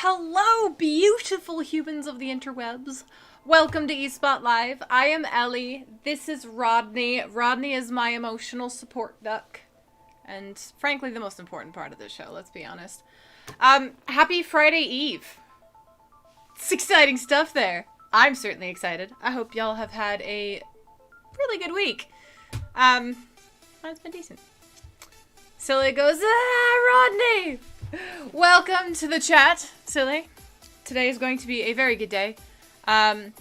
Hello, beautiful humans of the interwebs. Welcome to eSpot Live. I am Ellie. This is Rodney. Rodney is my emotional support duck. And frankly, the most important part of this show, let's be honest. Happy Friday Eve. It's exciting stuff there. I'm certainly excited. I hope y'all have had a really good week. Mine's been decent. Silly goes, Rodney! Welcome to the chat, Silly. Today is going to be a very good day. I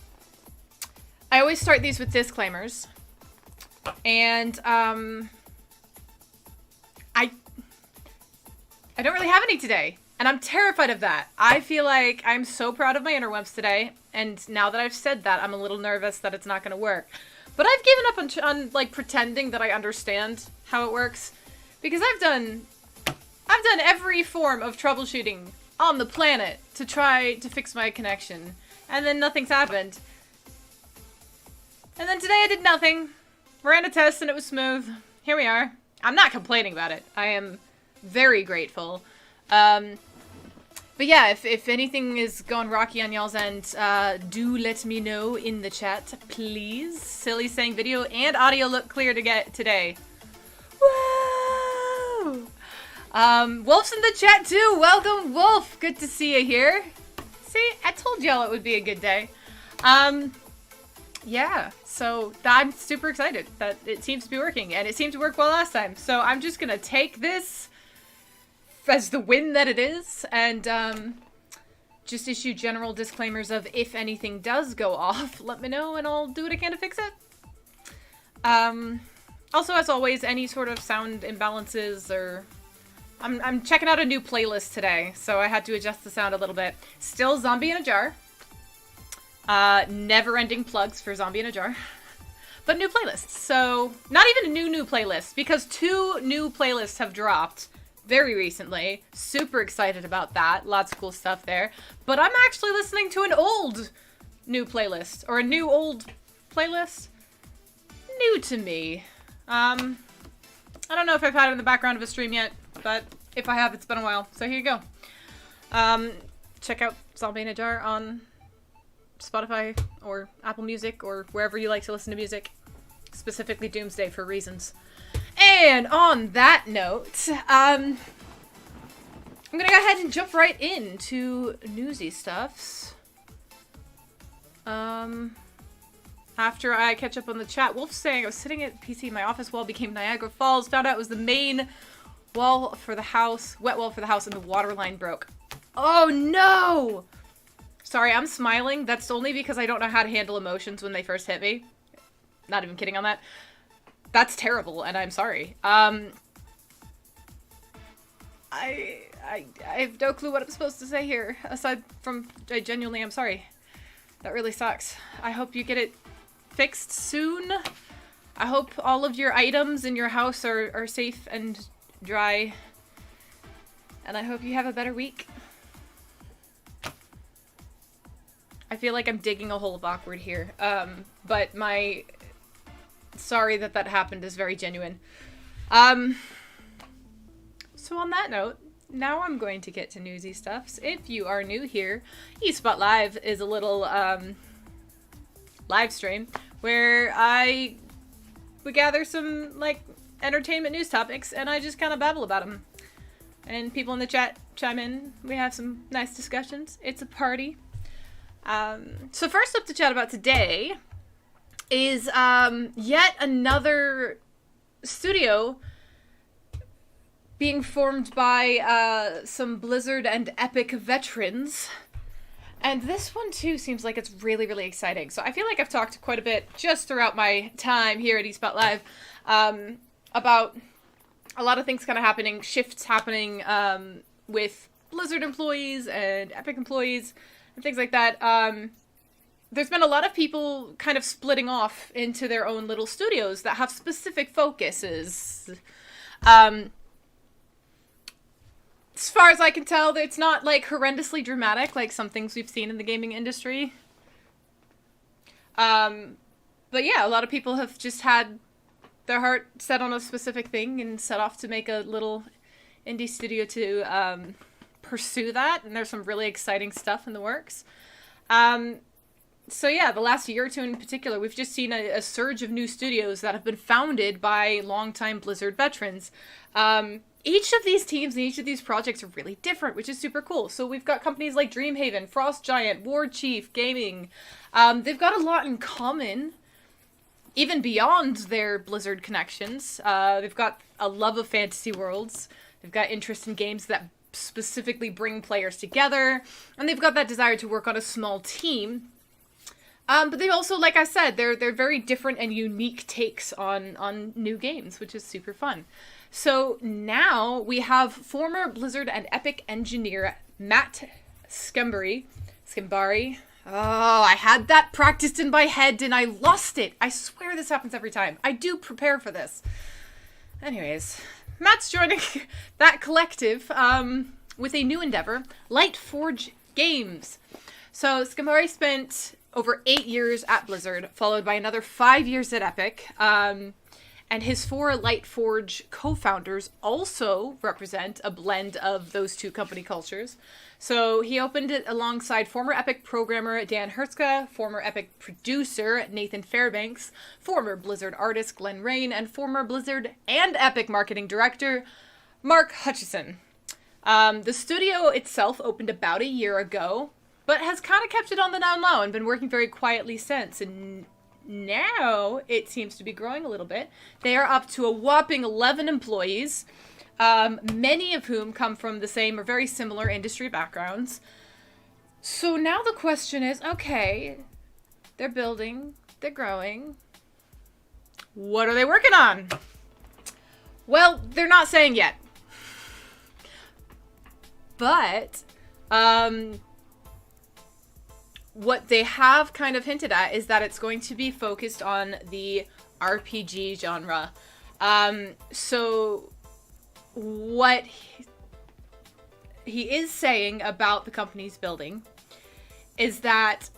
always start these with disclaimers. And, I don't really have any today. And I'm terrified of that. I feel like I'm so proud of my interwebs today. And now that I've said that, I'm a little nervous that it's not going to work. But I've given up on like, pretending that I understand how it works. Because I've done every form of troubleshooting on the planet to try to fix my connection. And then nothing's happened. And then today I did nothing. Ran a test and it was smooth. Here we are. I'm not complaining about it. I am very grateful. But yeah, if anything is going rocky on y'all's end, do let me know in the chat, please. Silly saying video and audio look clear to get today. Woo! Wolf's in the chat too. Welcome, Wolf. Good to see you here. See, I told y'all it would be a good day. Yeah, so I'm super excited that it seems to be working, and it seemed to work well last time. So I'm just gonna take this as the win that it is, and just issue general disclaimers of if anything does go off, let me know and I'll do what I can to fix it. Also, as always, any sort of sound imbalances or... I'm checking out a new playlist today, so I had to adjust the sound a little bit. Still Zombie in a Jar. Never-ending plugs for Zombie in a Jar. But new playlists, so... Not even a new playlist, because 2 new playlists have dropped very recently. Super excited about that. Lots of cool stuff there. But I'm actually listening to an old new playlist, or a new old playlist. New to me. I don't know if I've had it in the background of a stream yet, but if I have, it's been a while. So here you go. Check out Zombie in a Jar on Spotify or Apple Music or wherever you like to listen to music. Specifically Doomsday for reasons. And on that note, I'm gonna go ahead and jump right into newsy stuffs. After I catch up on the chat, Wolf's saying, I was sitting at PC, my office wall became Niagara Falls, found out it was the main wall for the house, wet wall for the house, and the water line broke. Oh no! Sorry, I'm smiling. That's only because I don't know how to handle emotions when they first hit me. Not even kidding on that. That's terrible, and I'm sorry. I have no clue what I'm supposed to say here, aside from I genuinely am sorry. That really sucks. I hope you get it fixed soon. I hope all of your items in your house are safe and dry. And I hope you have a better week. I feel like I'm digging a hole of awkward here. But my sorry that happened is very genuine. So on that note, now I'm going to get to newsy stuffs. If you are new here, eSpot Live is a little live stream where we gather some like entertainment news topics and I just kind of babble about them. And people in the chat chime in. We have some nice discussions. It's a party. So first up to chat about today is yet another studio being formed by some Blizzard and Epic veterans. And this one too seems like it's really, really exciting. So I feel like I've talked quite a bit just throughout my time here at eSpot Live about a lot of things kind of happening, shifts happening with Blizzard employees and Epic employees and things like that. There's been a lot of people kind of splitting off into their own little studios that have specific focuses. As far as I can tell, it's not, like, horrendously dramatic, like some things we've seen in the gaming industry. But yeah, a lot of people have just had their heart set on a specific thing and set off to make a little indie studio to pursue that, and there's some really exciting stuff in the works. So yeah, the last year or two in particular, we've just seen a surge of new studios that have been founded by longtime Blizzard veterans. Each of these teams and each of these projects are really different, which is super cool. So we've got companies like Dreamhaven, Frost Giant, War Chief Gaming. They've got a lot in common, even beyond their Blizzard connections. They've got a love of fantasy worlds. They've got interest in games that specifically bring players together. And they've got that desire to work on a small team. But they also, like I said, they're very different and unique takes on new games, which is super fun. So now we have former Blizzard and Epic engineer Matt Skimbari. Oh, I had that practiced in my head and I lost it. I swear this happens every time. I do prepare for this. Anyways, Matt's joining that collective with a new endeavor, Lightforge Games. So Skimbari spent over 8 years at Blizzard, followed by another 5 years at Epic. And his 4 Lightforge co-founders also represent a blend of those two company cultures. So he opened it alongside former Epic programmer Dan Hertzka, former Epic producer Nathan Fairbanks, former Blizzard artist Glenn Rain, and former Blizzard and Epic marketing director Mark Hutchison. The studio itself opened about a year ago, but has kind of kept it on the down low and been working very quietly since. And now it seems to be growing a little bit. They are up to a whopping 11 employees, many of whom come from the same or very similar industry backgrounds. So now the question is, okay, they're building, they're growing. What are they working on? Well, they're not saying yet. But, what they have kind of hinted at is that it's going to be focused on the RPG genre. So what he is saying about the company's building is that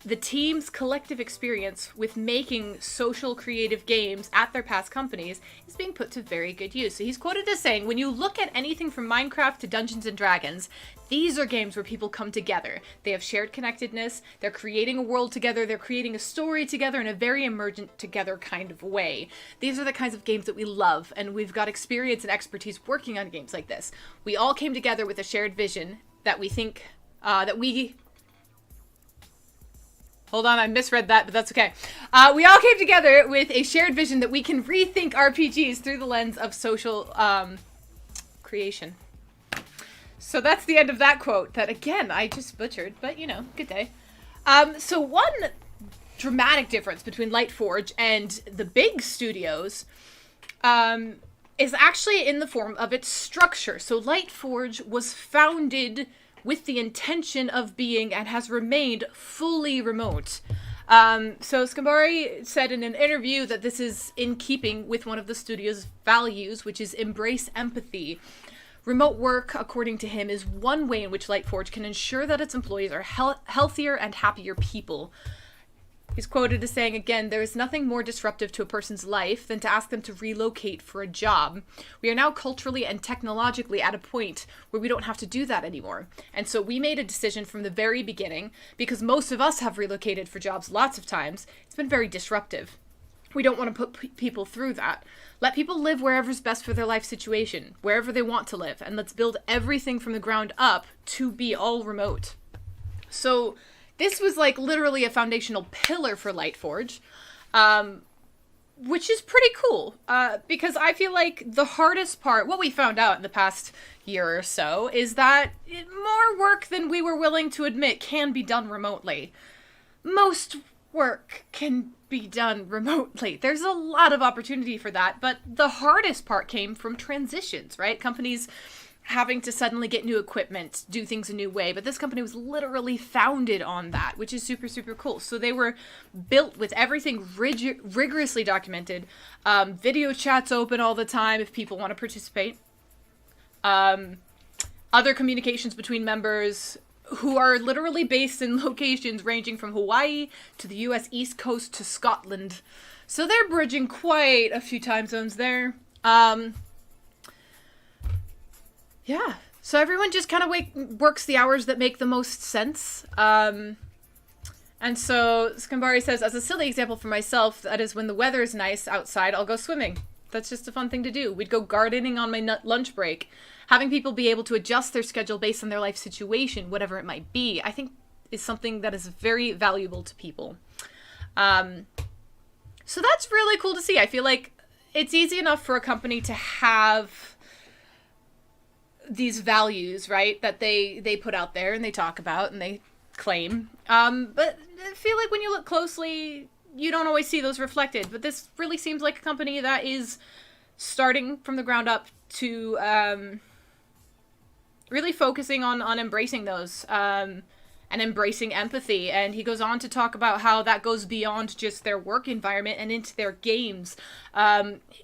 the team's collective experience with making social creative games at their past companies is being put to very good use. So he's quoted as saying, when you look at anything from Minecraft to Dungeons and Dragons, these are games where people come together. They have shared connectedness, they're creating a world together, they're creating a story together in a very emergent together kind of way. These are the kinds of games that we love, and we've got experience and expertise working on games like this. We all came together with a shared vision that we think, Hold on, I misread that, but that's okay. We all came together with a shared vision that we can rethink RPGs through the lens of social creation. So that's the end of that quote that, again, I just butchered, but, you know, good day. So one dramatic difference between Lightforge and the big studios is actually in the form of its structure. So Lightforge was founded with the intention of being and has remained fully remote. So Skimbari said in an interview that this is in keeping with one of the studio's values, which is embrace empathy. Remote work, according to him, is one way in which Lightforge can ensure that its employees are healthier and happier people. He's quoted as saying, again, there is nothing more disruptive to a person's life than to ask them to relocate for a job. We are now culturally and technologically at a point where we don't have to do that anymore. And so we made a decision from the very beginning, because most of us have relocated for jobs lots of times. It's been very disruptive. We don't want to put people through that. Let people live wherever's best for their life situation, wherever they want to live, and let's build everything from the ground up to be all remote. So this was like literally a foundational pillar for Lightforge, which is pretty cool, because I feel like the hardest part, what we found out in the past year or so, is that more work than we were willing to admit can be done remotely. Most work can be done remotely. There's a lot of opportunity for that, but the hardest part came from transitions, right? Companies having to suddenly get new equipment, do things a new way. But this company was literally founded on that, which is super, super cool. So they were built with everything rigorously documented. Video chats open all the time if people want to participate. Other communications between members who are literally based in locations ranging from Hawaii to the US East Coast to Scotland. So they're bridging quite a few time zones there. Yeah, So everyone just kind of works the hours that make the most sense. And so Skambari says, as a silly example for myself, that is when the weather is nice outside, I'll go swimming. That's just a fun thing to do. We'd go gardening on my lunch break. Having people be able to adjust their schedule based on their life situation, whatever it might be, I think is something that is very valuable to people. So that's really cool to see. I feel like it's easy enough for a company to have these values, right, that they put out there and they talk about and they claim. But I feel like when you look closely, you don't always see those reflected. But this really seems like a company that is starting from the ground up to really focusing on embracing those and embracing empathy. And he goes on to talk about how that goes beyond just their work environment and into their games.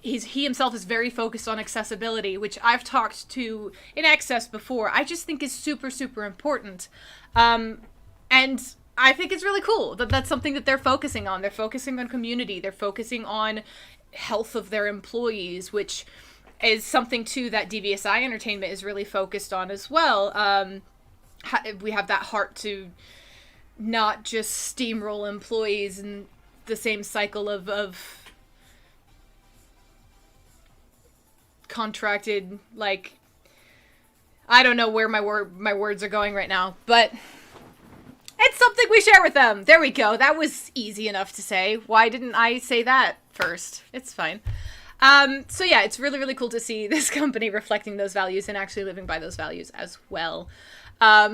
He himself is very focused on accessibility, which I've talked to in excess before. I just think is super, super important. And I think it's really cool that that's something that they're focusing on. They're focusing on community. They're focusing on health of their employees, which is something, too, that DBSI Entertainment is really focused on as well. We have that heart to not just steamroll employees in the same cycle of contracted, like, I don't know where my words are going right now, but it's something we share with them. There we go. That was easy enough to say. Why didn't I say that first? It's fine. So yeah, it's really, really cool to see this company reflecting those values and actually living by those values as well. So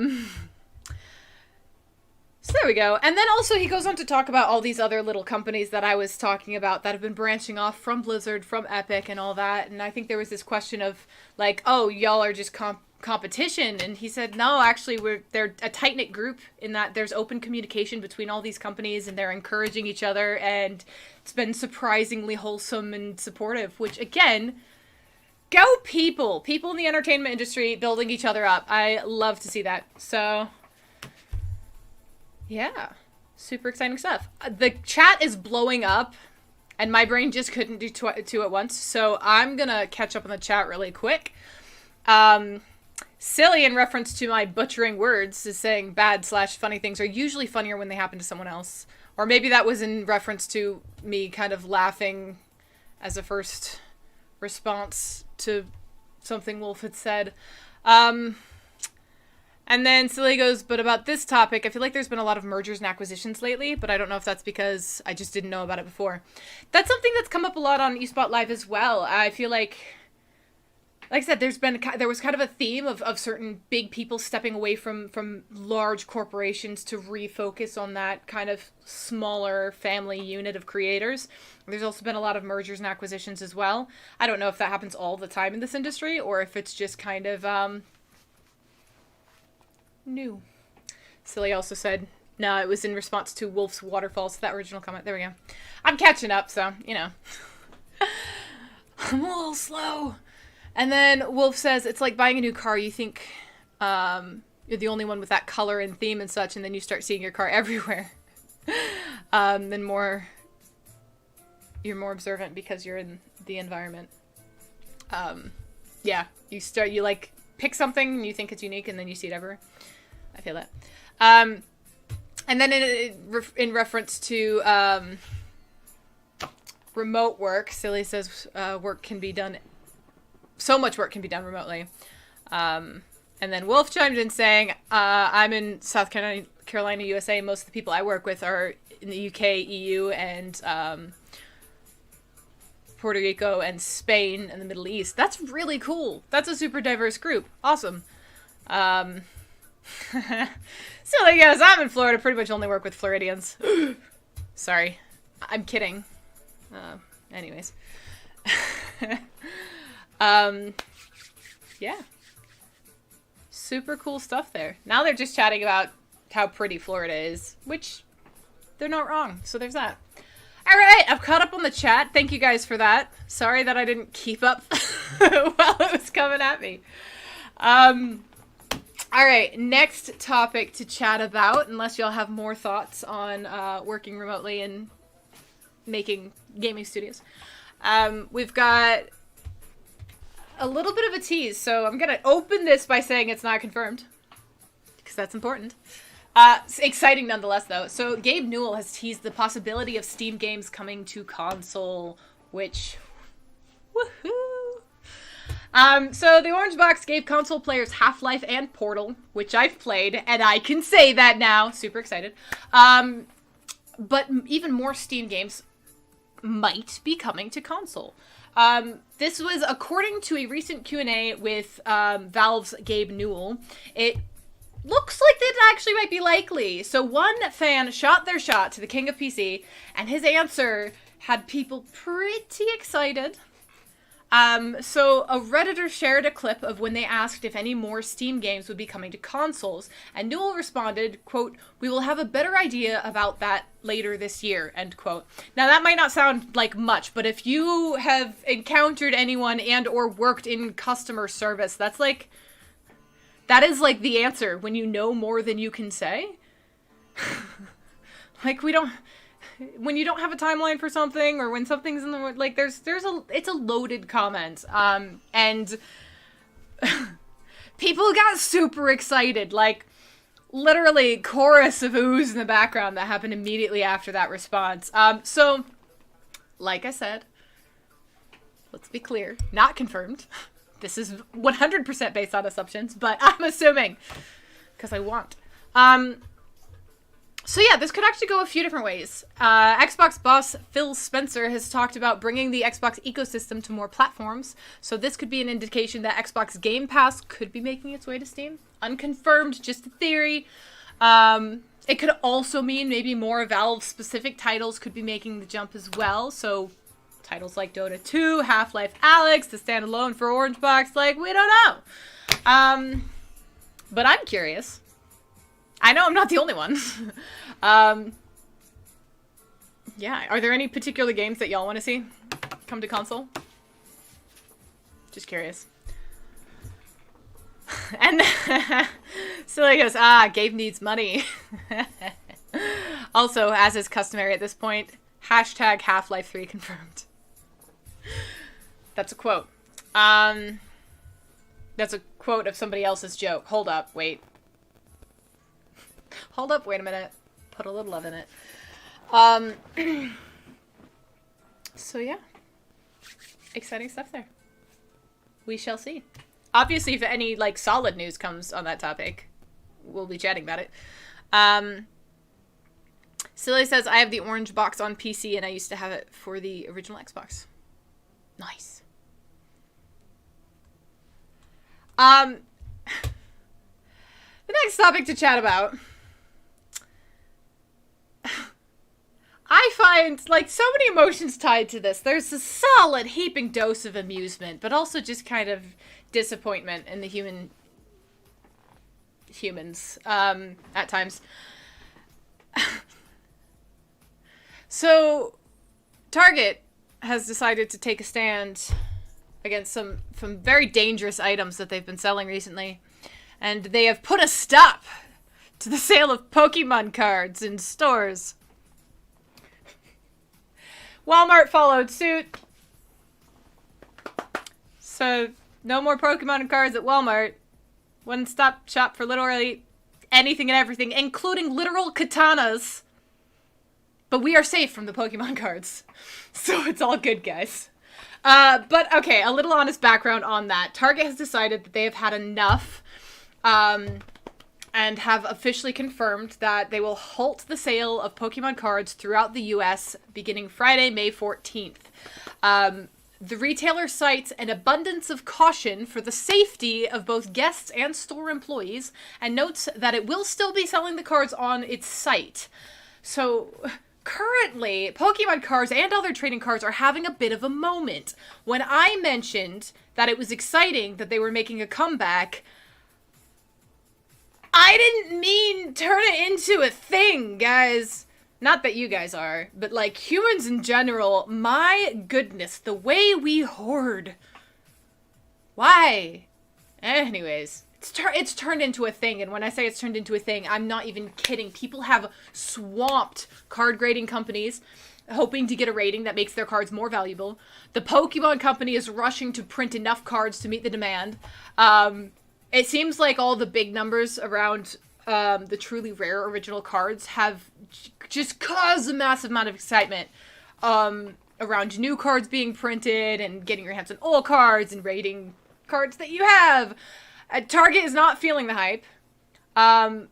there we go. And then also he goes on to talk about all these other little companies that I was talking about that have been branching off from Blizzard, from Epic and all that. And I think there was this question of like, oh, y'all are just competition. And he said, no, actually they're a tight-knit group in that there's open communication between all these companies and they're encouraging each other. And it's been surprisingly wholesome and supportive, which again, go people in the entertainment industry building each other up. I love to see that. So yeah, super exciting stuff. The chat is blowing up and my brain just couldn't do two at once. So I'm going to catch up on the chat really quick. Silly, in reference to my butchering words, is saying bad/funny things are usually funnier when they happen to someone else. Or maybe that was in reference to me kind of laughing as a first response to something Wolf had said. And then Silly goes, but about this topic, I feel like there's been a lot of mergers and acquisitions lately, but I don't know if that's because I just didn't know about it before. That's something that's come up a lot on eSpot Live as well. I feel like I said, there was kind of a theme of certain big people stepping away from large corporations to refocus on that kind of smaller family unit of creators. There's also been a lot of mergers and acquisitions as well. I don't know if that happens all the time in this industry or if it's just kind of new. Silly also said, no, it was in response to Wolf's Waterfalls, that original comment. There we go. I'm catching up, so, you know. I'm a little slow. And then Wolf says, it's like buying a new car. You think you're the only one with that color and theme and such, and then you start seeing your car everywhere. Then you're more observant because you're in the environment. Yeah, you like pick something and you think it's unique, and then you see it everywhere. I feel that. And then in reference to remote work, Silly says so much work can be done remotely. And then Wolf chimed in saying, I'm in South Carolina, USA. Most of the people I work with are in the UK, EU, and Puerto Rico and Spain and the Middle East. That's really cool. That's a super diverse group. Awesome. So I guess I'm in Florida, pretty much only work with Floridians. Sorry. I'm kidding. Anyways. Yeah. Super cool stuff there. Now they're just chatting about how pretty Florida is, which they're not wrong. So there's that. All right, I've caught up on the chat. Thank you guys for that. Sorry that I didn't keep up while it was coming at me. All right, next topic to chat about, unless y'all have more thoughts on working remotely and making gaming studios. We've got a little bit of a tease, so I'm gonna open this by saying it's not confirmed, because that's important. Exciting nonetheless, though. So Gabe Newell has teased the possibility of Steam games coming to console, which, woohoo! So the Orange Box gave console players Half-Life and Portal, which I've played, and I can say that now. Super excited. But even more Steam games might be coming to console. This was according to a recent Q&A with Valve's Gabe Newell. It looks like that actually might be likely. So one fan shot their shot to the king of PC, and his answer had people pretty excited. So a Redditor shared a clip of when they asked if any more Steam games would be coming to consoles, and Newell responded, quote, "We will have a better idea about that later this year," end quote. Now that might not sound like much, but if you have encountered anyone and or worked in customer service, that is like the answer when you know more than you can say. Like when you don't have a timeline for something, or when something's in the, like, it's a loaded comment. And people got super excited, like literally chorus of oohs in the background that happened immediately after that response. So like I said, let's be clear, not confirmed. This is 100% based on assumptions, but I'm assuming because I want. So yeah, this could actually go a few different ways. Xbox boss Phil Spencer has talked about bringing the Xbox ecosystem to more platforms. So this could be an indication that Xbox Game Pass could be making its way to Steam. Unconfirmed, just a theory. It could also mean maybe more Valve-specific titles could be making the jump as well. So titles like Dota 2, Half-Life Alyx, the standalone for Orange Box, like, we don't know. But I'm curious. I know I'm not the only one. Yeah, are there any particular games that y'all want to see come to console? Just curious. And so he goes, Gabe needs money. Also, as is customary at this point, hashtag Half-Life 3 confirmed. That's a quote. That's a quote of somebody else's joke. Hold up, wait. Hold up, wait a minute. Put a little love in it. So yeah. Exciting stuff there. We shall see. Obviously, if any, like, solid news comes on that topic, we'll be chatting about it. Silly says, I have the Orange Box on PC, and I used to have it for the original Xbox. Nice. The next topic to chat about. I find, like, so many emotions tied to this. There's a solid heaping dose of amusement, but also just kind of disappointment in the humans, at times. So, Target has decided to take a stand against some very dangerous items that they've been selling recently. And they have put a stop to the sale of Pokemon cards in stores. Walmart followed suit. So, no more Pokemon cards at Walmart. One-stop shop for literally anything and everything, including literal katanas. But we are safe from the Pokemon cards. So it's all good, guys. But, okay, a little honest background on that. Target has decided that they have had enough, and have officially confirmed that they will halt the sale of Pokemon cards throughout the US beginning Friday, May 14th. The retailer cites an abundance of caution for the safety of both guests and store employees, and notes that it will still be selling the cards on its site. So, currently, Pokemon cards and other trading cards are having a bit of a moment. When I mentioned that it was exciting that they were making a comeback, I didn't mean turn it into a thing, guys. Not that you guys are, but, like, humans in general, my goodness, the way we hoard. Why? Anyways, it's turned into a thing, and when I say it's turned into a thing, I'm not even kidding. People have swamped card grading companies hoping to get a rating that makes their cards more valuable. The Pokemon Company is rushing to print enough cards to meet the demand. It seems like all the big numbers around the truly rare original cards have just caused a massive amount of excitement around new cards being printed and getting your hands on old cards and rating cards that you have. Target is not feeling the hype. Hard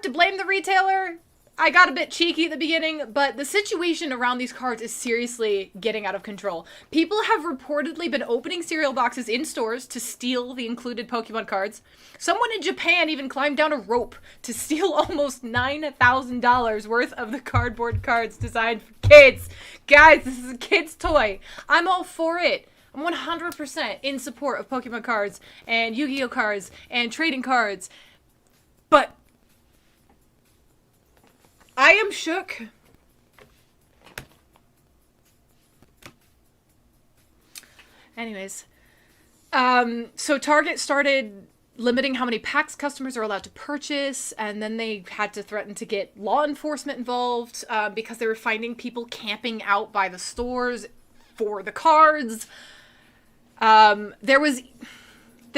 to blame the retailer. I got a bit cheeky at the beginning, but the situation around these cards is seriously getting out of control. People have reportedly been opening cereal boxes in stores to steal the included Pokemon cards. Someone in Japan even climbed down a rope to steal almost $9,000 worth of the cardboard cards designed for kids. Guys, this is a kid's toy. I'm all for it. I'm 100% in support of Pokemon cards and Yu-Gi-Oh cards and trading cards. But I am shook. Anyways, so Target started limiting how many packs customers are allowed to purchase, and then they had to threaten to get law enforcement involved because they were finding people camping out by the stores for the cards. There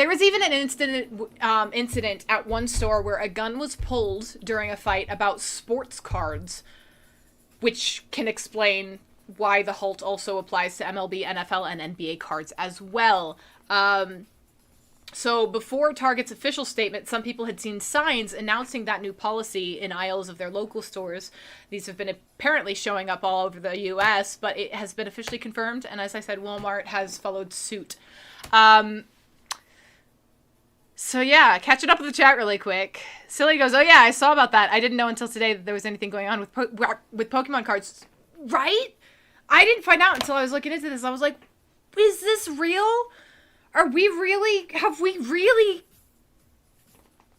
was even an incident at one store where a gun was pulled during a fight about sports cards, which can explain why the halt also applies to MLB, NFL, and NBA cards as well. So before Target's official statement, some people had seen signs announcing that new policy in aisles of their local stores. These have been apparently showing up all over the US, but it has been officially confirmed, and as I said, Walmart has followed suit. So yeah, catching up with the chat really quick. Silly goes, oh yeah, I saw about that. I didn't know until today that there was anything going on with Pokemon cards. Right? I didn't find out until I was looking into this. I was like, is this real? Have we really,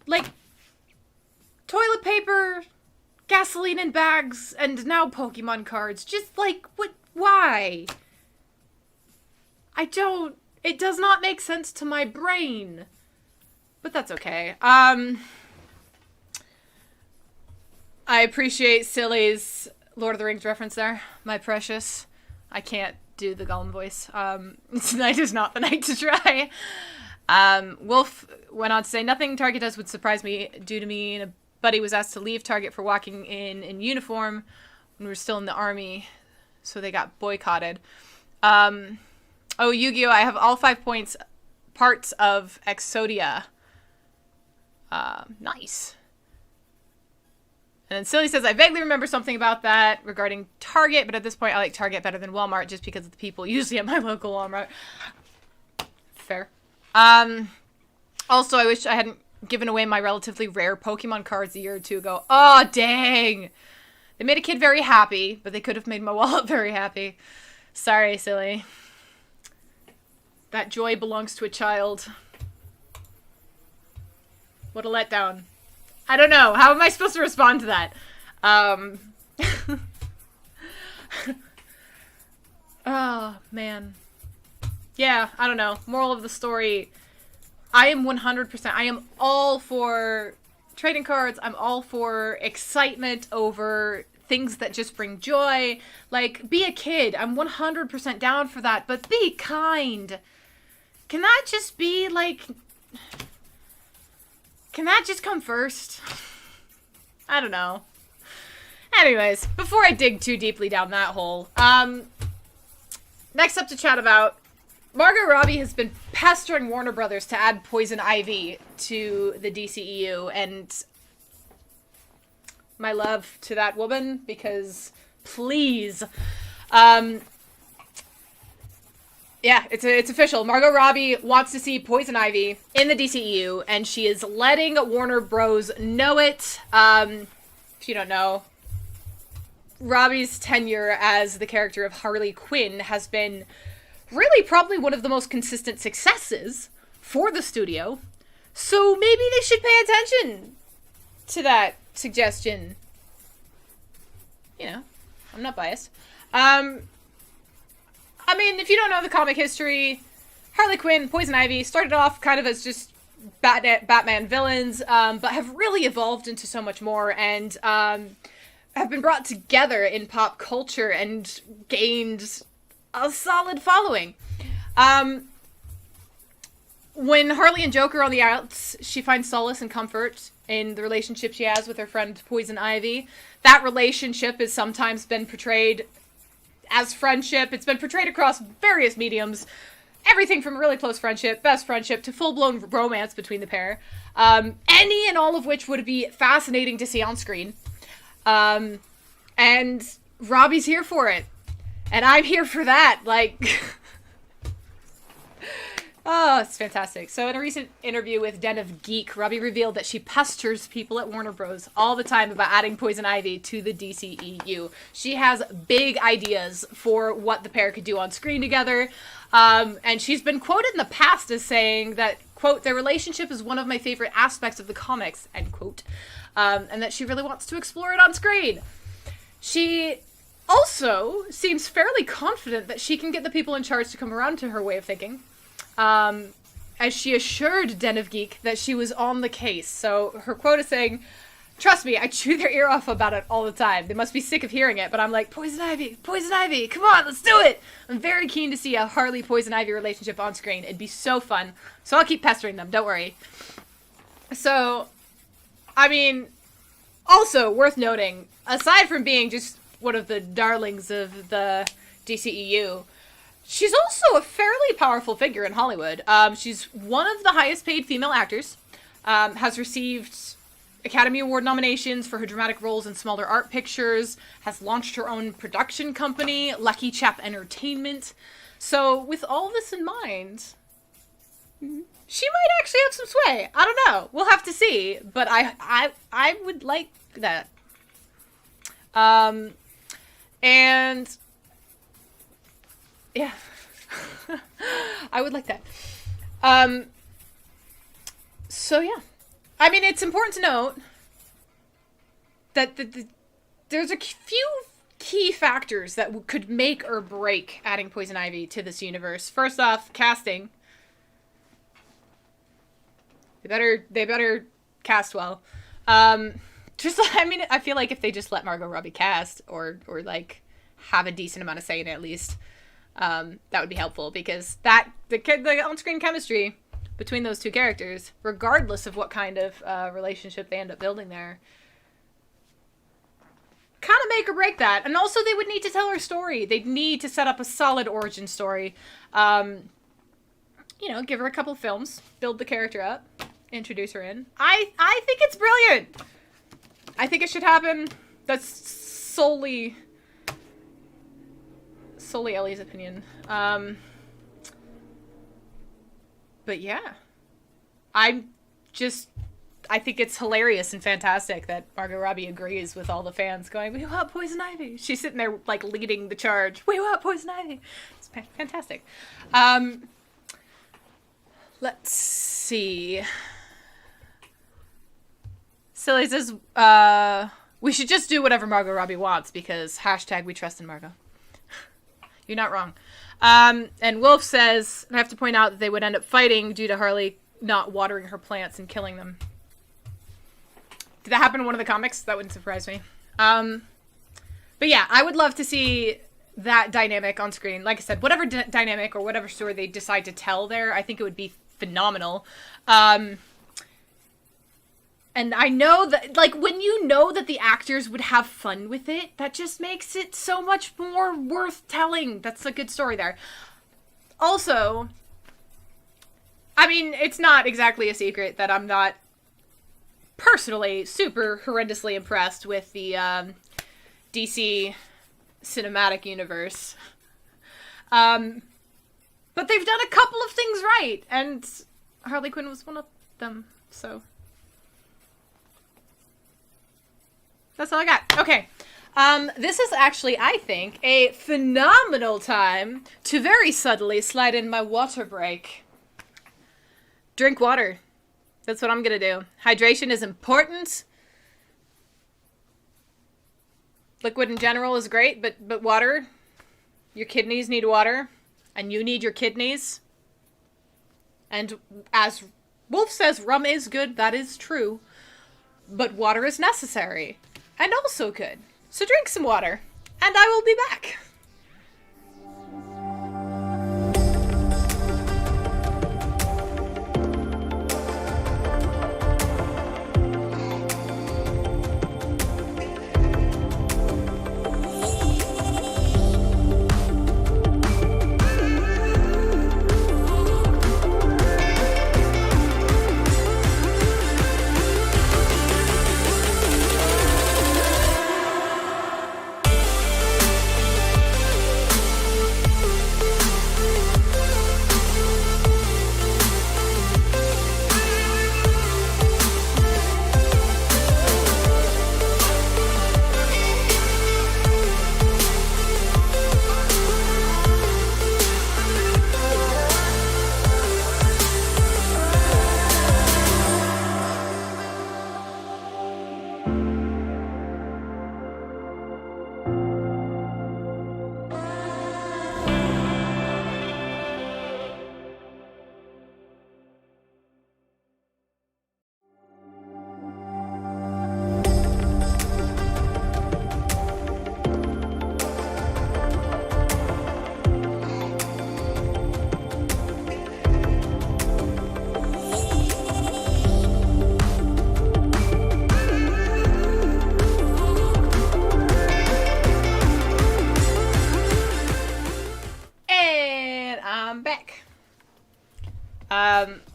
like, toilet paper, gasoline in bags, and now Pokemon cards? Just like, what, why? It does not make sense to my brain. But that's okay. I appreciate Silly's Lord of the Rings reference there, my precious. I can't do the Gollum voice. Tonight is not the night to try. Wolf went on to say, nothing Target does would surprise me due to me and a buddy was asked to leave Target for walking in uniform when we were still in the army, so they got boycotted. Oh, Yu-Gi-Oh! I have all 5 parts of Exodia. Nice. And then Silly says, I vaguely remember something about that regarding Target, but at this point I like Target better than Walmart just because of the people usually at my local Walmart. Fair. Also, I wish I hadn't given away my relatively rare Pokemon cards a year or two ago. Oh, dang. They made a kid very happy, but they could have made my wallet very happy. Sorry, Silly. That joy belongs to a child. What a letdown. I don't know. How am I supposed to respond to that? Oh, man. Yeah, I don't know. Moral of the story, I am 100%. I am all for trading cards. I'm all for excitement over things that just bring joy. Like, be a kid. I'm 100% down for that, but be kind. Can that just be, like... Can that just come first? I don't know. Anyways, before I dig too deeply down that hole, next up to chat about, Margot Robbie has been pestering Warner Brothers to add Poison Ivy to the DCEU, and my love to that woman, because please, yeah, it's official. Margot Robbie wants to see Poison Ivy in the DCEU, and she is letting Warner Bros. Know it. If you don't know, Robbie's tenure as the character of Harley Quinn has been really probably one of the most consistent successes for the studio. So maybe they should pay attention to that suggestion. You know, I'm not biased. I mean, if you don't know the comic history, Harley Quinn, Poison Ivy started off kind of as just Batman villains, but have really evolved into so much more. And have been brought together in pop culture and gained a solid following. When Harley and Joker are on the outs, she finds solace and comfort in the relationship she has with her friend Poison Ivy. That relationship has sometimes been portrayed as friendship. It's been portrayed across various mediums. Everything from really close friendship, best friendship, to full-blown romance between the pair. Any and all of which would be fascinating to see on screen. And Robbie's here for it. And I'm here for that. Like... Oh, it's fantastic. So in a recent interview with Den of Geek, Robbie revealed that she pesters people at Warner Bros. All the time about adding Poison Ivy to the DCEU. She has big ideas for what the pair could do on screen together. And she's been quoted in the past as saying that, quote, their relationship is one of my favorite aspects of the comics, end quote. And that she really wants to explore it on screen. She also seems fairly confident that she can get the people in charge to come around to her way of thinking. As she assured Den of Geek that she was on the case. So her quote is saying, trust me, I chew their ear off about it all the time. They must be sick of hearing it, but I'm like, Poison Ivy, come on, let's do it! I'm very keen to see a Harley-Poison Ivy relationship on screen. It'd be so fun. So I'll keep pestering them, don't worry. So, I mean, also worth noting, aside from being just one of the darlings of the DCEU, she's also a fairly powerful figure in Hollywood. She's one of the highest paid female actors, has received Academy Award nominations for her dramatic roles in smaller art pictures, has launched her own production company, Lucky Chap Entertainment. So with all this in mind, she might actually have some sway. I don't know. We'll have to see. But I would like that. And... yeah. I would like that. So yeah. I mean, it's important to note that there's a few key factors that could make or break adding Poison Ivy to this universe. First off, casting. They better cast well. Just, I mean, I feel like if they just let Margot Robbie cast or like have a decent amount of say in it at least, that would be helpful, because the on-screen chemistry between those two characters, regardless of what kind of relationship they end up building there, kind of make or break that. And also they would need to tell her story. They'd need to set up a solid origin story. You know, give her a couple of films, build the character up, introduce her in. I think it's brilliant. I think it should happen. That's solely Ellie's opinion. But yeah. I think it's hilarious and fantastic that Margot Robbie agrees with all the fans going, we want Poison Ivy. She's sitting there, like, leading the charge. We want Poison Ivy. It's fantastic. Let's see. Silly says, we should just do whatever Margot Robbie wants, because hashtag we trust in Margot. You're not wrong. And Wolf says, I have to point out that they would end up fighting due to Harley not watering her plants and killing them. Did that happen in one of the comics? That wouldn't surprise me. But yeah, I would love to see that dynamic on screen. Like I said, whatever dynamic or whatever story they decide to tell there, I think it would be phenomenal. And I know that, like, when you know that the actors would have fun with it, that just makes it so much more worth telling. That's a good story there. Also, I mean, it's not exactly a secret that I'm not personally super horrendously impressed with the DC cinematic universe. But they've done a couple of things right, and Harley Quinn was one of them, so... that's all I got. Okay. This is actually, I think, a phenomenal time to very subtly slide in my water break. Drink water. That's what I'm gonna do. Hydration is important. Liquid in general is great, but water, your kidneys need water, and you need your kidneys. And as Wolf says, rum is good, that is true, but water is necessary. And also good. So drink some water, and I will be back.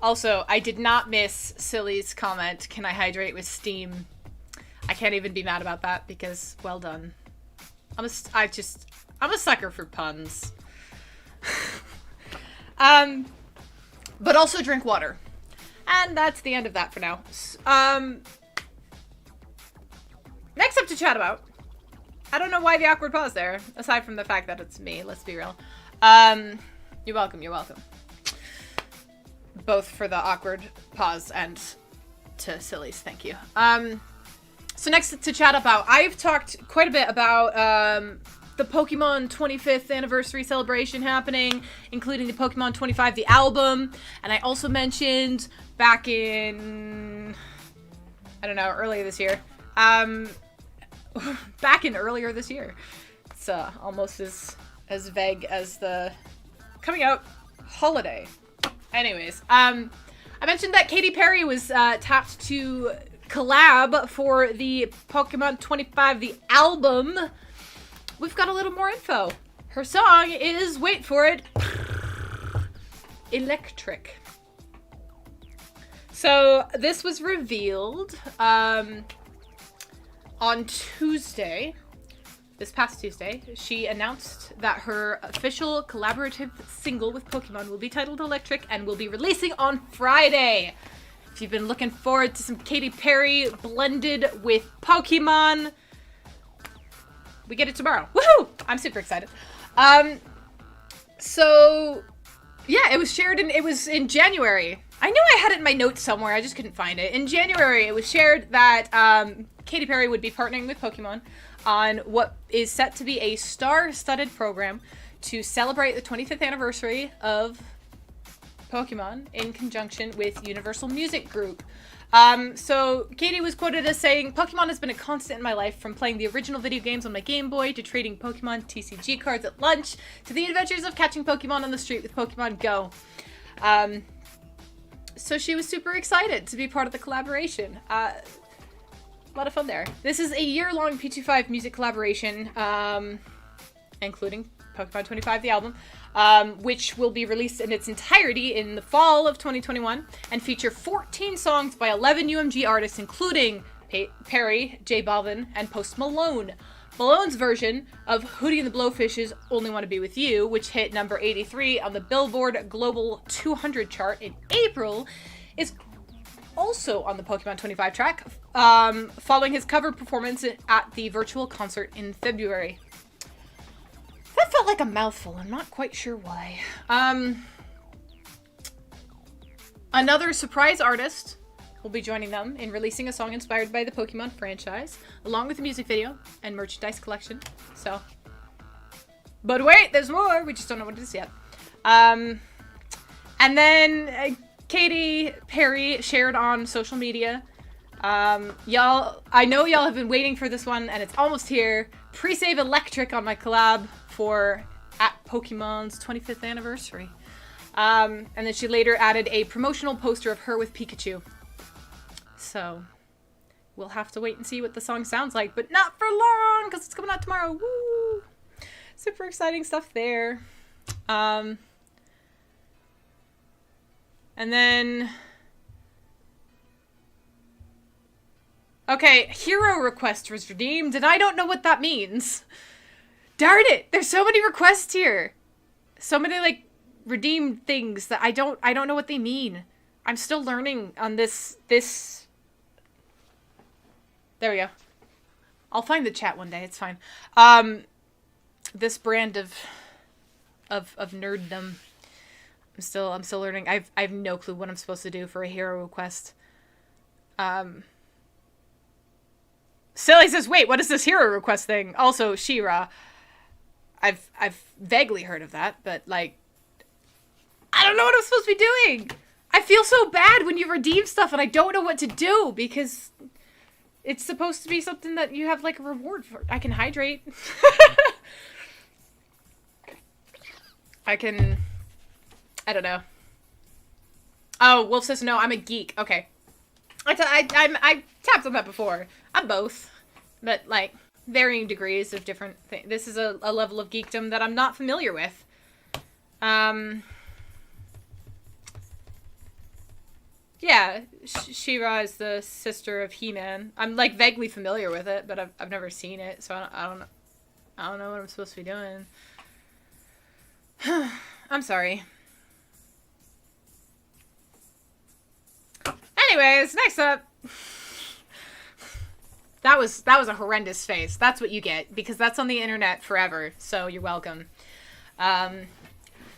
Also, I did not miss Silly's comment, can I hydrate with steam? I can't even be mad about that because, well done. I'm a sucker for puns. But also drink water. And that's the end of that for now. Next up to chat about. I don't know why the awkward pause there, aside from the fact that it's me, let's be real. You're welcome, you're welcome. Both for the awkward pause and to Silly's, thank you. So next to chat about, I've talked quite a bit about the Pokemon 25th anniversary celebration happening, including the Pokemon 25, the album, and I also mentioned back in, I don't know, earlier this year. Earlier this year. It's almost as vague as the coming out holiday. Anyways, I mentioned that Katy Perry was tapped to collab for the Pokemon 25, the album. We've got a little more info. Her song is, wait for it, Electric. So this was revealed on Tuesday. This past Tuesday, she announced that her official collaborative single with Pokemon will be titled Electric and will be releasing on Friday. If you've been looking forward to some Katy Perry blended with Pokemon, we get it tomorrow. Woohoo! I'm super excited. So yeah, it was shared it was in January. I knew I had it in my notes somewhere, I just couldn't find it. In January, it was shared that Katy Perry would be partnering with Pokemon on what is set to be a star-studded program to celebrate the 25th anniversary of Pokemon in conjunction with Universal Music Group. So Katy was quoted as saying, "Pokemon has been a constant in my life, from playing the original video games on my Game Boy to trading Pokemon TCG cards at lunch to the adventures of catching Pokemon on the street with Pokemon Go." So she was super excited to be part of the collaboration. A lot of fun there. This is a year-long P25 music collaboration, including Pokemon 25, the album, which will be released in its entirety in the fall of 2021 and feature 14 songs by 11 UMG artists, including Perry, J Balvin, and Post Malone. Malone's version of Hootie and the Blowfish's Only Want to Be With You, which hit number 83 on the Billboard Global 200 chart in April, is also on the Pokemon 25 track, following his cover performance at the virtual concert in February. That felt like a mouthful. I'm not quite sure why. Another surprise artist will be joining them in releasing a song inspired by the Pokemon franchise, along with a music video and merchandise collection. So, but wait, there's more. We just don't know what it is yet. And then Katy Perry shared on social media Y'all, I know y'all have been waiting for this one, and it's almost here. Pre-save Electric on my collab for at Pokemon's 25th anniversary. And then she later added a promotional poster of her with Pikachu. So, we'll have to wait and see what the song sounds like, but not for long, because it's coming out tomorrow. Woo! Super exciting stuff there. And then... Okay, hero request was redeemed, and I don't know what that means. Darn it! There's so many requests here. So many, like, redeemed things that I don't know what they mean. I'm still learning on this... There we go. I'll find the chat one day, it's fine. This brand of nerddom. I'm still learning. I have no clue what I'm supposed to do for a hero request. Silly says, wait, what is this hero request thing? Also, She-Ra. I've vaguely heard of that, but, like, I don't know what I'm supposed to be doing. I feel so bad when you redeem stuff and I don't know what to do because it's supposed to be something that you have, like, a reward for. I can hydrate. I don't know. Oh, Wolf says, no, I'm a geek. Okay. I tapped on that before. I'm both. But, like, varying degrees of different things. This is a level of geekdom that I'm not familiar with. Yeah, She-Ra is the sister of He-Man. I'm, like, vaguely familiar with it, but I've never seen it, so I don't know what I'm supposed to be doing. I'm sorry. Anyways, next up. That was a horrendous face. That's what you get, because that's on the internet forever, so you're welcome.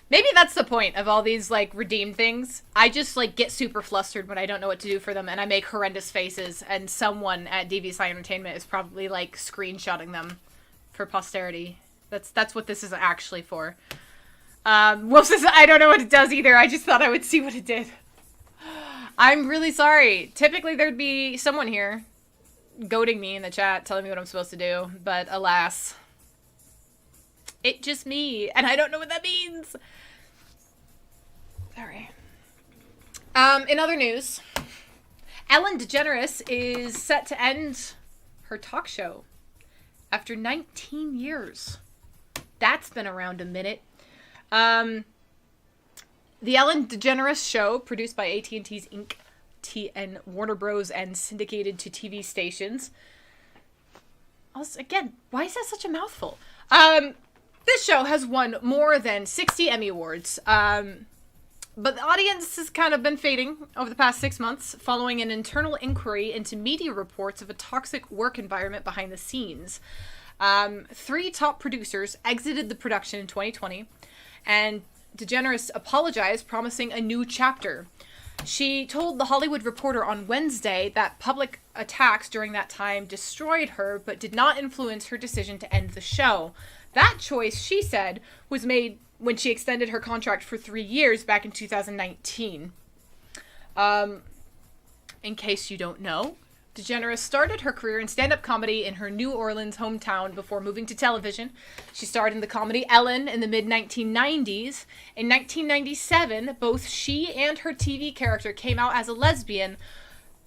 Maybe that's the point of all these, like, redeemed things. I just, like, get super flustered when I don't know what to do for them, and I make horrendous faces, and someone at DVSI Entertainment is probably, like, screenshotting them for posterity. That's what this is actually for. Wolf says, I don't know what it does either. I just thought I would see what it did. I'm really sorry. Typically, there'd be someone here goading me in the chat, telling me what I'm supposed to do, but alas, it's just me, and I don't know what that means. Sorry. In other news, Ellen DeGeneres is set to end her talk show after 19 years. That's been around a minute. The Ellen DeGeneres Show, produced by AT&T's Inc. and Warner Bros. And syndicated to TV stations. Also, again, why is that such a mouthful? This show has won more than 60 Emmy Awards. But the audience has kind of been fading over the past 6 months, following an internal inquiry into media reports of a toxic work environment behind the scenes. 3 top producers exited the production in 2020, and DeGeneres apologized, promising a new chapter. She told The Hollywood Reporter on Wednesday that public attacks during that time destroyed her, but did not influence her decision to end the show. That choice, she said, was made when she extended her contract for 3 years back in 2019. In case you don't know, DeGeneres started her career in stand-up comedy in her New Orleans hometown before moving to television. She starred in the comedy Ellen in the mid-1990s. In 1997, both she and her TV character came out as a lesbian,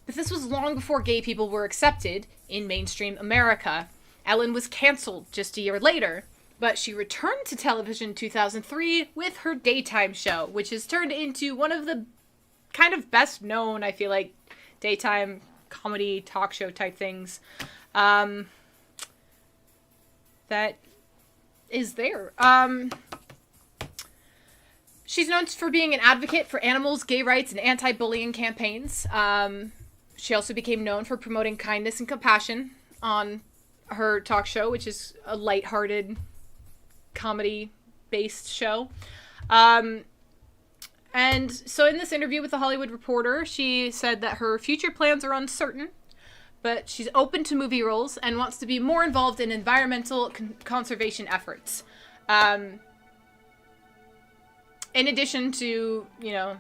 but this was long before gay people were accepted in mainstream America. Ellen was canceled just a year later, but she returned to television in 2003 with her daytime show, which has turned into one of the kind of best known, I feel like, daytime comedy talk show type things that is there. She's known for being an advocate for animals, gay rights, and anti-bullying campaigns. She also became known for promoting kindness and compassion on her talk show, which is a lighthearted comedy-based show. And so in this interview with The Hollywood Reporter, she said that her future plans are uncertain, but she's open to movie roles and wants to be more involved in environmental conservation efforts. In addition to, you know,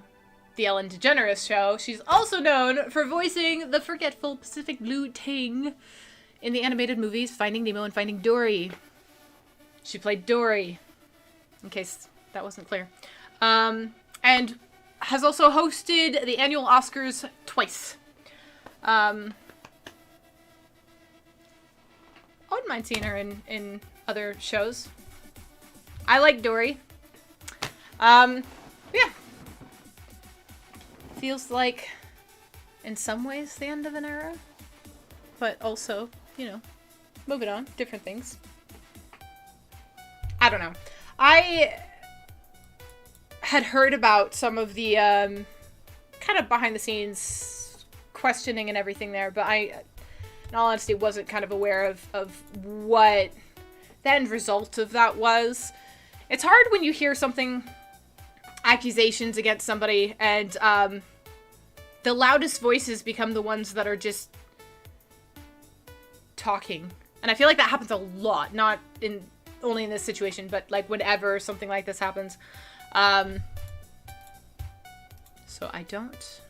the Ellen DeGeneres show. She's also known for voicing the forgetful Pacific Blue Ting in the animated movies Finding Nemo and Finding Dory. She played Dory, in case that wasn't clear. And has also hosted the annual Oscars twice. I wouldn't mind seeing her in other shows. I like Dory. Yeah. Feels like, in some ways, the end of an era. But also, you know, moving on. Different things. I don't know. I had heard about some of the kind of behind-the-scenes questioning and everything there, but I, in all honesty, wasn't kind of aware of what the end result of that was. It's hard when you hear something, accusations against somebody, and the loudest voices become the ones that are just talking. And I feel like that happens a lot, not only in this situation, but like whenever something like this happens. So I don't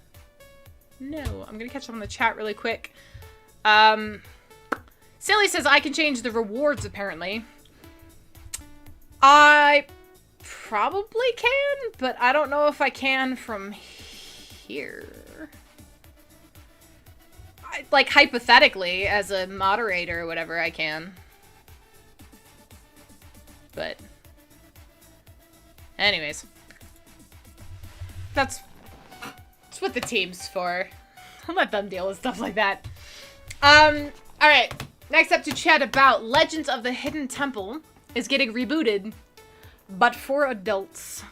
know. I'm gonna catch up on the chat really quick. Silly says I can change the rewards, apparently. I probably can, but I don't know if I can from here. Like, hypothetically, as a moderator or whatever, I can. But anyways. That's what the team's for. I'll let them deal with stuff like that. Alright. Next up to chat about Legends of the Hidden Temple is getting rebooted, but for adults.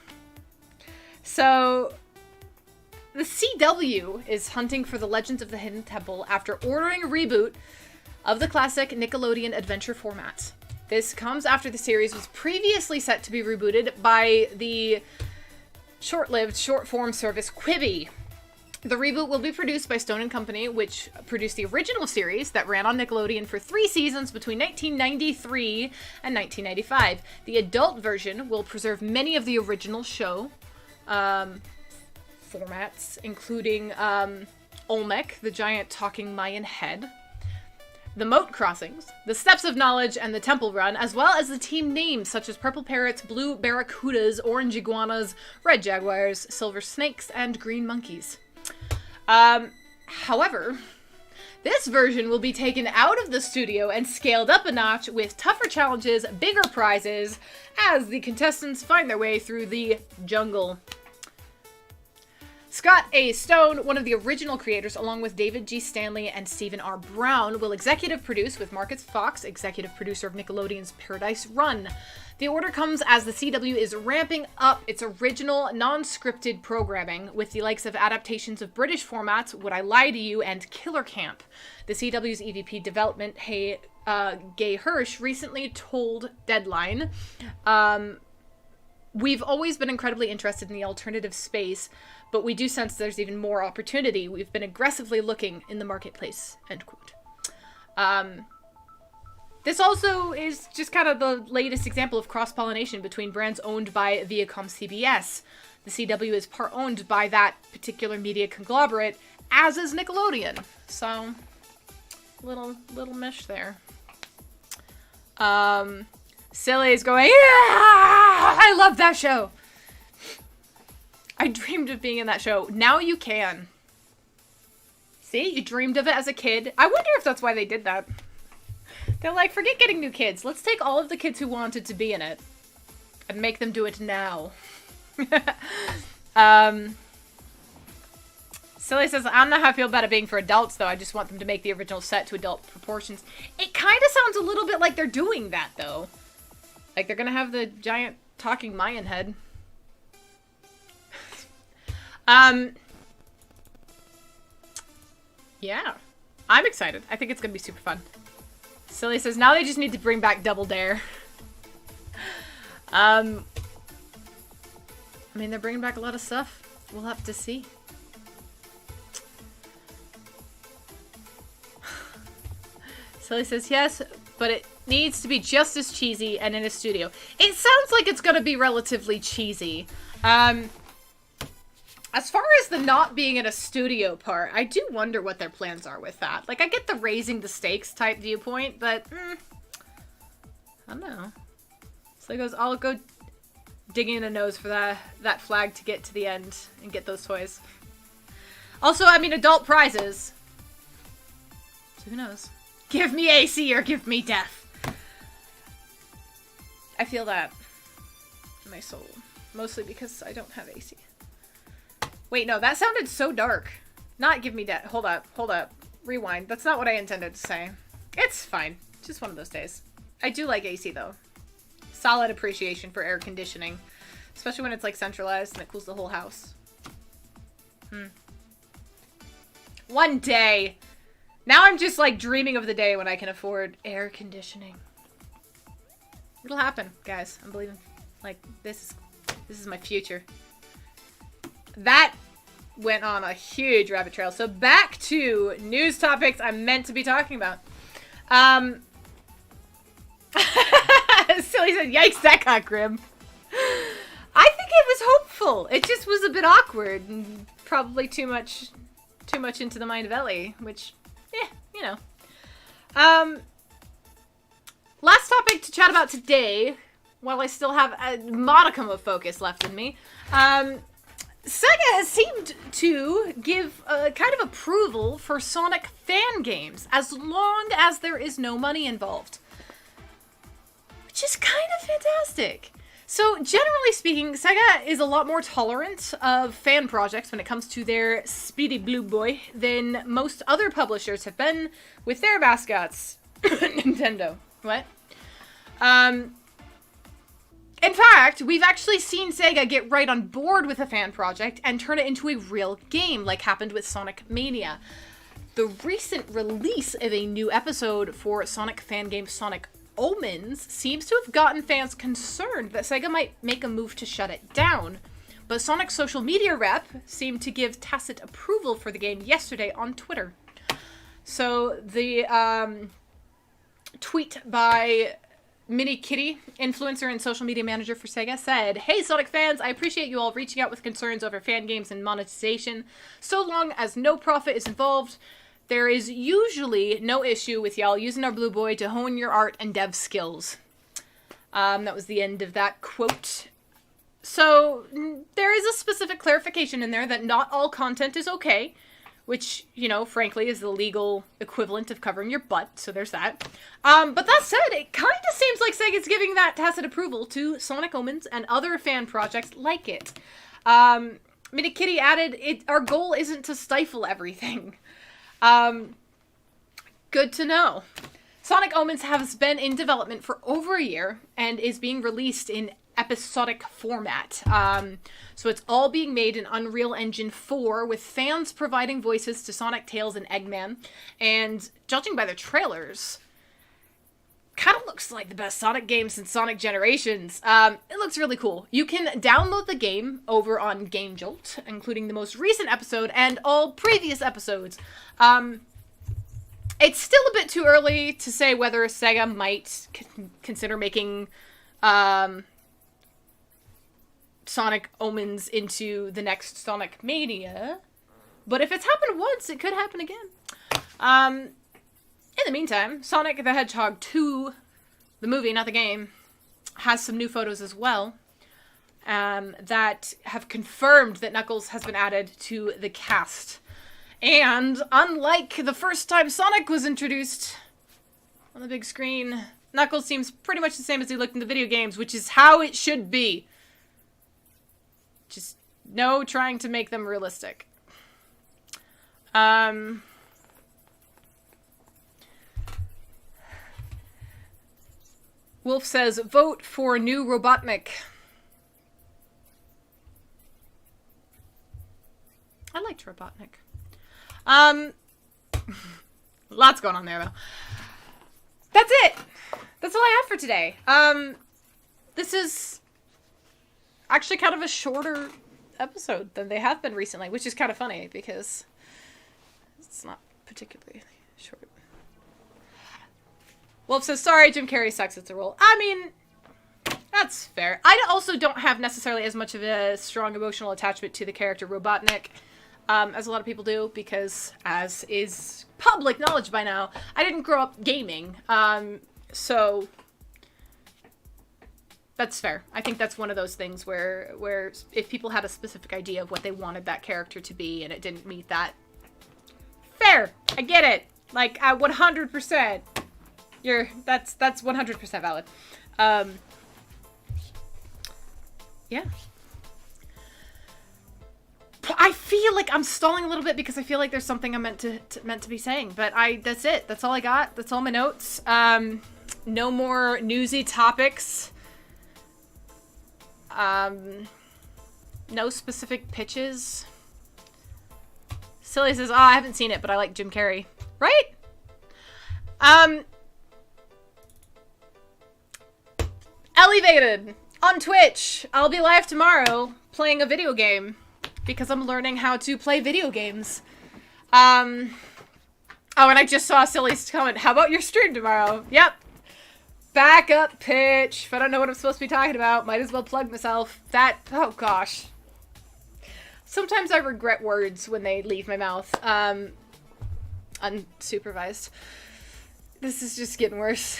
So, the CW is hunting for the Legends of the Hidden Temple after ordering a reboot of the classic Nickelodeon adventure format. This comes after the series was previously set to be rebooted by the short-lived short-form service Quibi. The reboot will be produced by Stone & Company, which produced the original series that ran on Nickelodeon for 3 seasons between 1993 and 1995. The adult version will preserve many of the original show formats, including Olmec, the giant talking Mayan head, the moat crossings, the Steps of Knowledge, and the Temple Run, as well as the team names such as Purple Parrots, Blue Barracudas, Orange Iguanas, Red Jaguars, Silver Snakes, and Green Monkeys. However, this version will be taken out of the studio and scaled up a notch with tougher challenges, bigger prizes, as the contestants find their way through the jungle. Scott A. Stone, one of the original creators, along with David G. Stanley and Stephen R. Brown, will executive produce with Marcus Fox, executive producer of Nickelodeon's Paradise Run. The order comes as the CW is ramping up its original, non-scripted programming with the likes of adaptations of British formats, Would I Lie to You, and Killer Camp. The CW's EVP development, Gay Hirsch, recently told Deadline, "We've always been incredibly interested in the alternative space, but we do sense there's even more opportunity. We've been aggressively looking in the marketplace," end quote. This also is just kind of the latest example of cross-pollination between brands owned by Viacom CBS. The CW is part owned by that particular media conglomerate, as is Nickelodeon. So, little mesh there. Silly is going, yeah! I love that show! I dreamed of being in that show. Now you can. See? You dreamed of it as a kid. I wonder if that's why they did that. They're like, forget getting new kids. Let's take all of the kids who wanted to be in it and make them do it now. Silly says, I don't know how I feel about it being for adults, though. I just want them to make the original set to adult proportions. It kind of sounds a little bit like they're doing that, though. Like, they're gonna have the giant talking Mayan head. Yeah. I'm excited. I think it's gonna be super fun. Silly says, now they just need to bring back Double Dare. I mean, they're bringing back a lot of stuff. We'll have to see. Silly says, yes, but it needs to be just as cheesy and in a studio. It sounds like it's gonna be relatively cheesy. As far as the not being in a studio part, I do wonder what their plans are with that. Like, I get the raising the stakes type viewpoint, but, I don't know. So he goes, I'll go digging in the nose for that flag to get to the end and get those toys. Also, I mean, adult prizes. So who knows? Give me AC or give me death. I feel that in my soul. Mostly because I don't have AC. Wait, no, that sounded so dark. Not give me death. Hold up. Rewind. That's not what I intended to say. It's fine. Just one of those days. I do like AC, though. Solid appreciation for air conditioning. Especially when it's, like, centralized and it cools the whole house. One day. Now I'm just, like, dreaming of the day when I can afford air conditioning. It'll happen, guys. I'm believing. Like, this is my future. That went on a huge rabbit trail. So back to news topics I'm meant to be talking about. Silly said, yikes, that got grim. I think it was hopeful. It just was a bit awkward and probably too much into the mind of Ellie, which, you know. Last topic to chat about today, while I still have a modicum of focus left in me. Sega has seemed to give kind of approval for Sonic fan games, as long as there is no money involved. Which is kind of fantastic. So, generally speaking, Sega is a lot more tolerant of fan projects when it comes to their Speedy Blue Boy than most other publishers have been with their mascots. Nintendo. What? In fact, we've actually seen Sega get right on board with a fan project and turn it into a real game, like happened with Sonic Mania. The recent release of a new episode for Sonic fan game Sonic Omens seems to have gotten fans concerned that Sega might make a move to shut it down. But Sonic's social media rep seemed to give tacit approval for the game yesterday on Twitter. So the tweet by Minnie Kitty, influencer and social media manager for Sega, said, "Hey Sonic fans, I appreciate you all reaching out with concerns over fan games and monetization. So long as no profit is involved, there is usually no issue with y'all using our Blue Boy to hone your art and dev skills." That was the end of that quote. So there is a specific clarification in there that not all content is okay, which, you know, frankly, is the legal equivalent of covering your butt, so there's that. But that said, it kind of seems like Sega's giving that tacit approval to Sonic Omens and other fan projects like it. Minnie Kitty added, our goal isn't to stifle everything. Good to know. Sonic Omens has been in development for over a year and is being released in episodic format. So it's all being made in Unreal Engine 4 with fans providing voices to Sonic, Tails, and Eggman. And judging by the trailers, kind of looks like the best Sonic game since Sonic Generations. It looks really cool. You can download the game over on Game Jolt, including the most recent episode and all previous episodes. It's still a bit too early to say whether Sega might consider making Sonic Omens into the next Sonic Mania. But if it's happened once, it could happen again. In the meantime, Sonic the Hedgehog 2, the movie, not the game, has some new photos as well that have confirmed that Knuckles has been added to the cast. And unlike the first time Sonic was introduced on the big screen, Knuckles seems pretty much the same as he looked in the video games, which is how it should be. Just no trying to make them realistic. Wolf says, vote for new Robotnik. I liked Robotnik. Lots going on there, though. That's it. That's all I have for today. This is actually kind of a shorter episode than they have been recently, which is kind of funny because it's not particularly short. Wolf says, sorry, Jim Carrey sucks at the role. I mean, That's fair. I also don't have necessarily as much of a strong emotional attachment to the character Robotnik as a lot of people do, because, as is public knowledge by now, I didn't grow up gaming. So that's fair. I think that's one of those things where if people had a specific idea of what they wanted that character to be and it didn't meet that, fair. I get it. Like, 100%. That's 100% valid. Yeah. I feel like I'm stalling a little bit because I feel like there's something I'm meant to be saying, but that's it. That's all I got. That's all my notes. No more newsy topics. No specific pitches. Silly says, I haven't seen it, but I like Jim Carrey. Right? Elevated on Twitch. I'll be live tomorrow playing a video game because I'm learning how to play video games. Oh, and I just saw Silly's comment. How about your stream tomorrow? Yep. Backup pitch. If I don't know what I'm supposed to be talking about, might as well plug myself. Oh gosh. Sometimes I regret words when they leave my mouth. Unsupervised. This is just getting worse.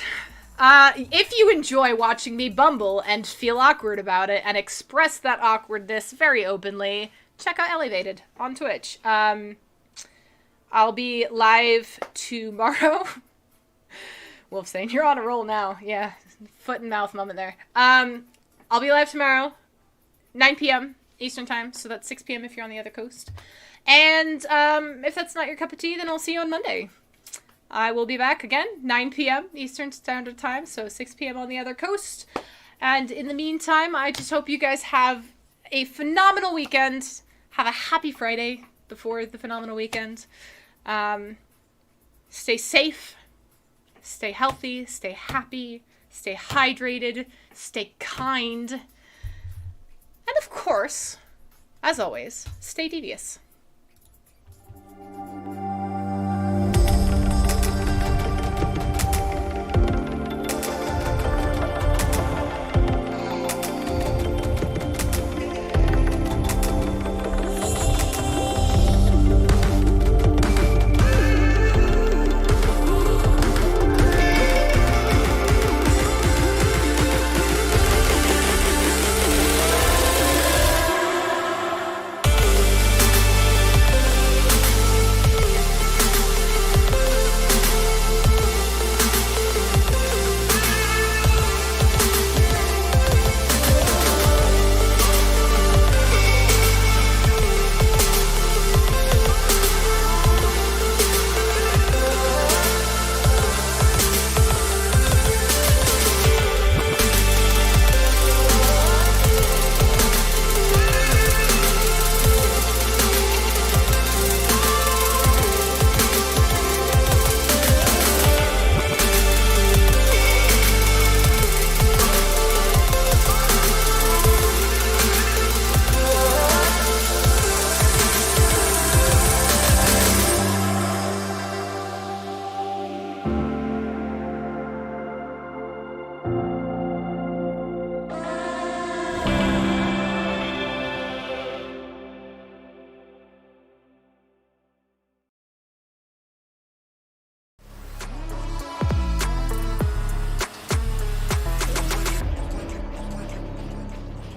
If you enjoy watching me bumble and feel awkward about it and express that awkwardness very openly, check out Elevated on Twitch. I'll be live tomorrow. Wolf saying, you're on a roll now. Yeah, foot and mouth moment there. I'll be live tomorrow, 9 p.m. Eastern time, so that's 6 p.m. if you're on the other coast. And if that's not your cup of tea, then I'll see you on Monday. I will be back again, 9 p.m. Eastern Standard Time, so 6 p.m. on the other coast. And in the meantime, I just hope you guys have a phenomenal weekend. Have a happy Friday before the phenomenal weekend. Stay safe, stay healthy, stay happy, stay hydrated, stay kind. And of course, as always, stay devious.